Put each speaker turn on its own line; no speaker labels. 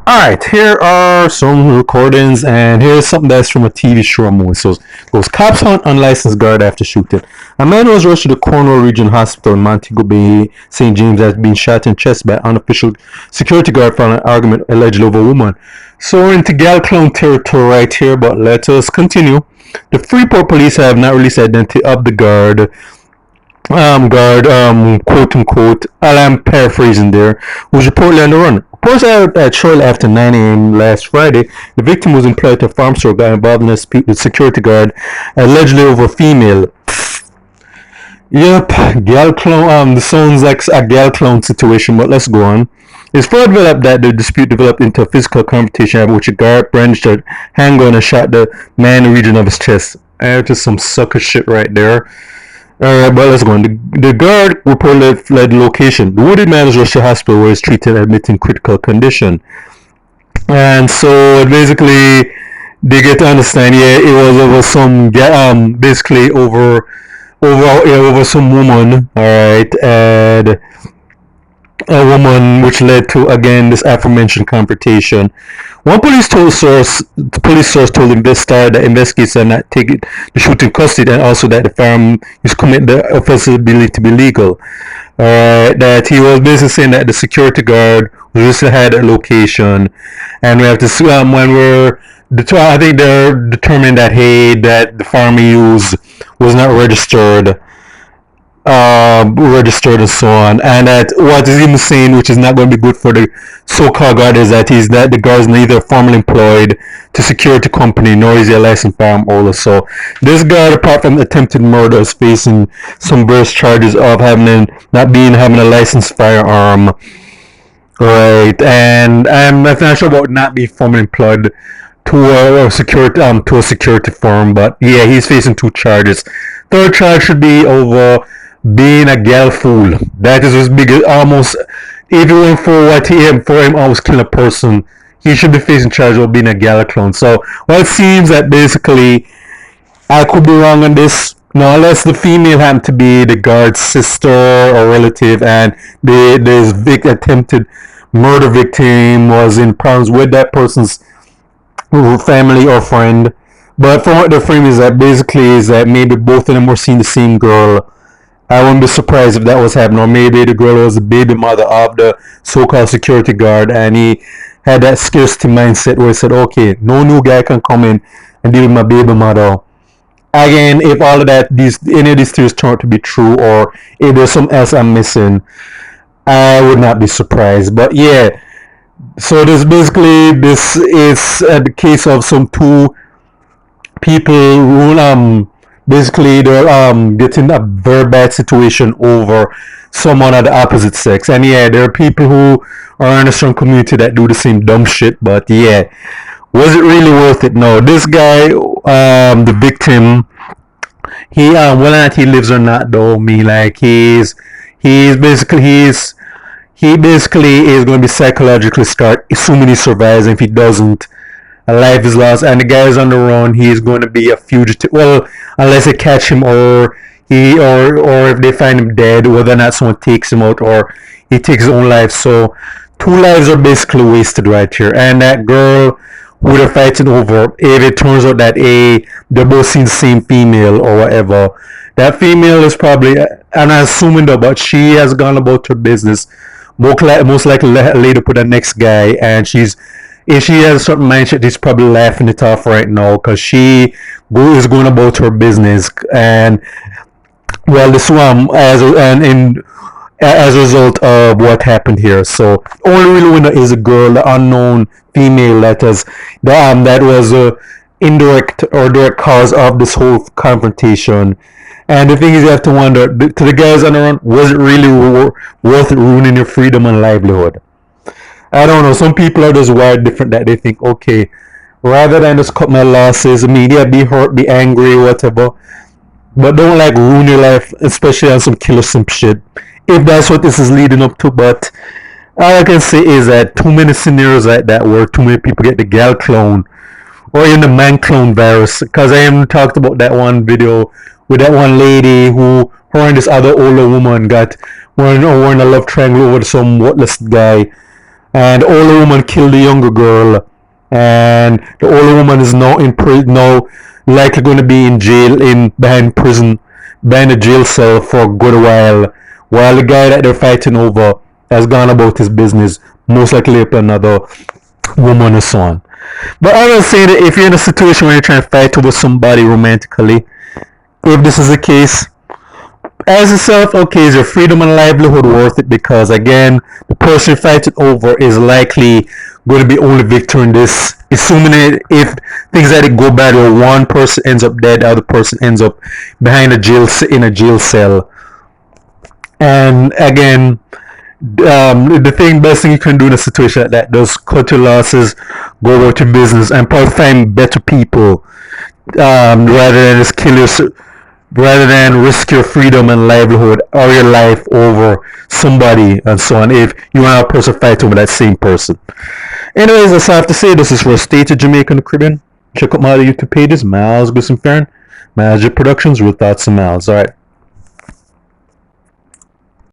Alright, here are some recordings, and here's something that's from a TV show or movie. So, it goes, cops hunt unlicensed guard after shooting. A man was rushed to the Cornwall Regional Hospital in Montego Bay, St. James, after being shot in the chest by an unofficial security guard following an argument allegedly over a woman. So, we're into gal clown territory right here, but let us continue. The Freeport police have not released the identity of the quote unquote, I'm paraphrasing there, was reportedly on the run. Reports out at shortly after 9 a.m. last Friday, the victim was employed at a farm store, got involved in a dispute with security guard, allegedly over a female. Yep, gal clown. This sounds like a gal clown situation, but let's go on. It's further developed that the dispute developed into a physical confrontation in which a guard brandished a handgun and shot the man in the region of his chest. Just some sucker shit right there. Alright, but let's go on. The guard reportedly fled the location. The wounded man was rushed to the hospital where he was treated, admitted in critical condition. And so basically, they get to understand, yeah, it was over some, basically over some woman, alright, and a woman, which led to, again, this aforementioned confrontation. One police source told investigators that investigators are not taking the shooting custody, and also that the firearm is commit the offensive believed to be legal. That he was basically saying that the security guard just had a location, and we have to I think they're determined that that the firearm he used was not registered and so on, and that what is even saying, which is not going to be good for the so-called guard, is that the guard is neither formally employed to security company nor is he a licensed firearm holder. So this guard, apart from attempted murder, is facing some various charges of having a licensed firearm. Right, and I'm not sure about not being formally employed to a security firm, but yeah, he's facing 2 charges. Third charge should be over being a gal fool. That is as big as almost, if you went for him almost killing a person, he should be facing charge of being a gal clown. So, well, it seems that basically, I could be wrong on this. No, unless the female happened to be the guard's sister or relative, and this attempted murder victim was in problems with that person's family or friend. But from what the frame is that maybe both of them were seeing the same girl. I wouldn't be surprised if that was happening, or maybe the girl was the baby mother of the so-called security guard, and he had that scarcity mindset where he said, okay, no new guy can come in and deal with my baby mother. Again, if all of that, any of these theories turn out to be true, or if there's something else I'm missing, I would not be surprised. But yeah, so this is the case of some 2 people who basically they're getting a very bad situation over someone of the opposite sex. And yeah, there are people who are in a strong community that do the same dumb shit, but yeah, was it really worth it? No. This guy, the victim, he whether or not he lives or not though, he basically is going to be psychologically scarred, assuming he survives. And if he doesn't, a life is lost, and the guy is on the run. He is going to be a fugitive. Well, unless they catch him, or if they find him dead, whether or not someone takes him out, or he takes his own life. So 2 lives are basically wasted right here. And that girl who they're fighting over, if it turns out that they're both seeing the same female or whatever, that female is probably, I'm not assuming though, but she has gone about her business. Most likely later put the next guy, and if she has a certain mindset, she's probably laughing it off right now, because she is going about her business. And well, this one as a result of what happened here. So only real winner is a girl, the unknown female that was a indirect or direct cause of this whole confrontation. And the thing is, you have to wonder, to the guys on the run, was it really worth it, ruining your freedom and livelihood? I don't know. Some people are just wired different, that they think, okay, rather than just cut my losses, be hurt, be angry, whatever, but don't ruin your life, especially on some killer simp shit, if that's what this is leading up to. But all I can say is that too many scenarios like that where too many people get the gal clone or even the man clone virus. Because I even talked about that one video with that one lady who, her and this other older woman were in a love triangle over some worthless guy. and the older woman killed the younger girl, and the older woman is now in prison, now likely going to be in jail, in behind prison, behind a jail cell for a good while the guy that they're fighting over has gone about his business, most likely up another woman or so on. But I was saying that if you're in a situation where you're trying to fight over somebody romantically, if this is the case, ask yourself, okay, is your freedom and livelihood worth it? Because again, the person you're fighting over is likely going to be only victor in this. Assuming it, if things like it go bad, or one person ends up dead, the other person ends up behind a jail in a jail cell. And again, the best thing you can do in a situation like that, just cut your losses, go about your business, and probably find better people, rather than just rather than risk your freedom and livelihood or your life over somebody and so on, if you want a person fighting with that same person. Anyways, that's all I have to say. This is for State of Jamaica and the Caribbean. Check out my other YouTube pages, Miles Gusson Farron, Manager Productions, Real Thoughts and Miles. Alright.